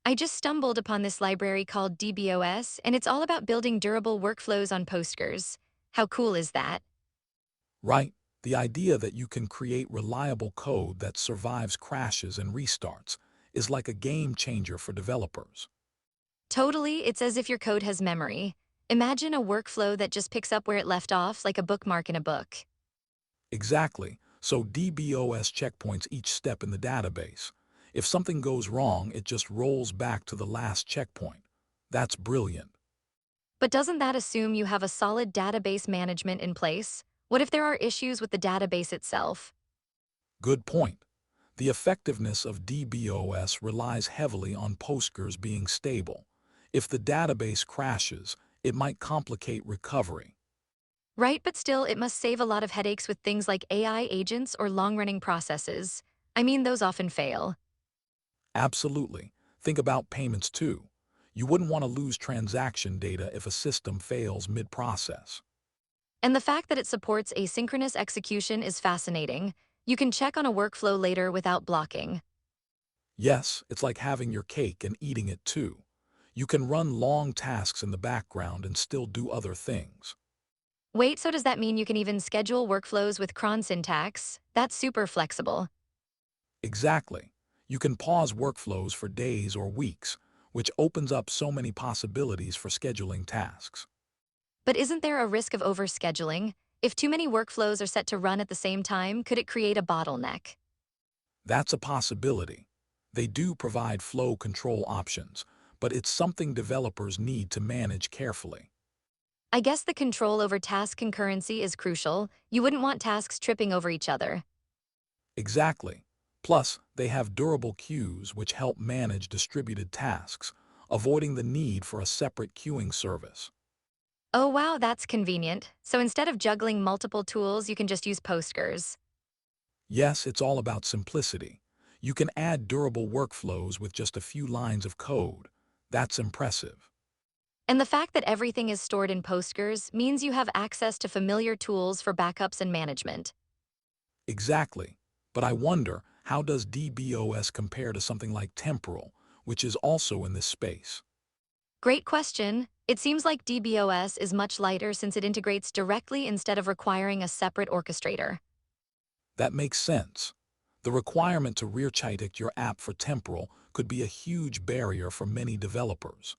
I just stumbled upon this library called DBOS, and it's all about building durable workflows on Postgres. How cool is that? Right? The idea that you can create reliable code that survives crashes and restarts is like a game changer for developers. Totally, it's as if your code has memory. Imagine a workflow that just picks up where it left off, like a bookmark in a book. Exactly. So DBOS checkpoints each step in the database. If something goes wrong, it just rolls back to the last checkpoint. That's brilliant. But doesn't that assume you have a solid database management in place? What if there are issues with the database itself? Good point. The effectiveness of DBOS relies heavily on Postgres being stable. If the database crashes, it might complicate recovery. Right, but still, it must save a lot of headaches with things like AI agents or long-running processes. I mean, those often fail. Absolutely. Think about payments too. You wouldn't want to lose transaction data if a system fails mid-process. And the fact that it supports asynchronous execution is fascinating. You can check on a workflow later without blocking. Yes, it's like having your cake and eating it too. You can run long tasks in the background and still do other things. Wait, so does that mean you can even schedule workflows with cron syntax? That's super flexible. Exactly. You can pause workflows for days or weeks, which opens up so many possibilities for scheduling tasks. But isn't there a risk of overscheduling? If too many workflows are set to run at the same time, could it create a bottleneck? That's a possibility. They do provide flow control options, but it's something developers need to manage carefully. I guess the control over task concurrency is crucial. You wouldn't want tasks tripping over each other. Exactly. Plus, they have durable queues which help manage distributed tasks, avoiding the need for a separate queuing service. Oh wow, that's convenient. So instead of juggling multiple tools, you can just use Postgres. Yes, it's all about simplicity. You can add durable workflows with just a few lines of code. That's impressive. And the fact that everything is stored in Postgres means you have access to familiar tools for backups and management. Exactly. But I wonder, how does DBOS compare to something like Temporal, which is also in this space? Great question. It seems like dbos is much lighter since it integrates directly instead of requiring a separate orchestrator. That makes sense. The requirement to rear-check your app for Temporal could be a huge barrier for many developers.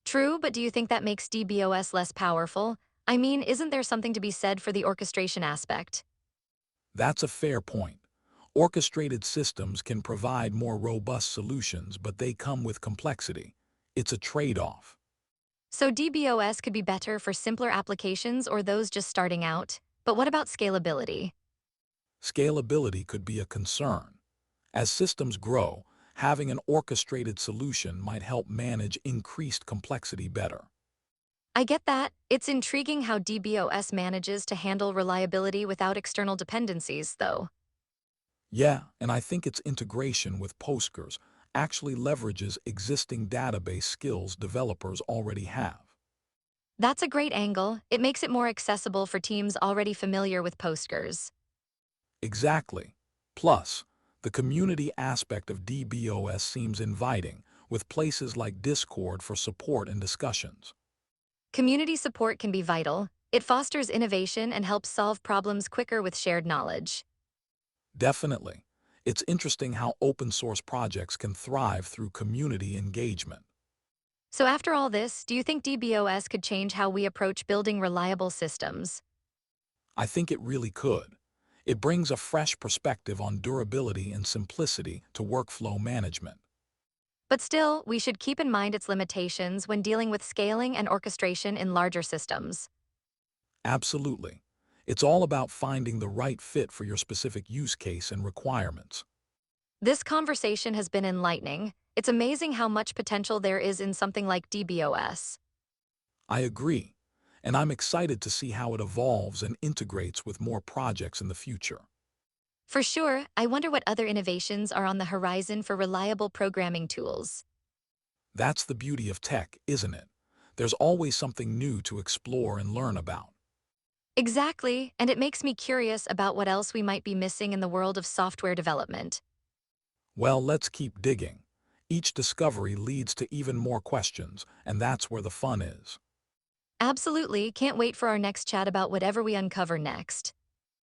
True, but do you think that makes dbos less powerful? I mean, isn't there something to be said for the orchestration aspect? That's a fair point. Orchestrated systems can provide more robust solutions, but they come with complexity. It's a trade-off. So dbos could be better for simpler applications or those just starting out. But what about scalability? Scalability could be a concern. As systems grow, having an orchestrated solution might help manage increased complexity better. I get that. It's intriguing how dbos manages to handle reliability without external dependencies, though. Yeah, and I think its integration with Postgres actually leverages existing database skills developers already have. That's a great angle. It makes it more accessible for teams already familiar with Postgres. Exactly. Plus, the community aspect of DBOS seems inviting, with places like Discord for support and discussions. Community support can be vital. It fosters innovation and helps solve problems quicker with shared knowledge. Definitely. It's interesting how open source projects can thrive through community engagement. So after all this, do you think dbos could change how we approach building reliable systems? I think it really could. It brings a fresh perspective on durability and simplicity to workflow management. But still, we should keep in mind its limitations when dealing with scaling and orchestration in larger systems. Absolutely. It's all about finding the right fit for your specific use case and requirements. This conversation has been enlightening. It's amazing how much potential there is in something like dbos. I agree, and I'm excited to see how it evolves and integrates with more projects in the future. For sure, I wonder what other innovations are on the horizon for reliable programming tools. That's the beauty of tech, isn't it? There's always something new to explore and learn about. Exactly, and it makes me curious about what else we might be missing in the world of software development. Well, let's keep digging. Each discovery leads to even more questions, and that's where the fun is. Absolutely, can't wait for our next chat about whatever we uncover next.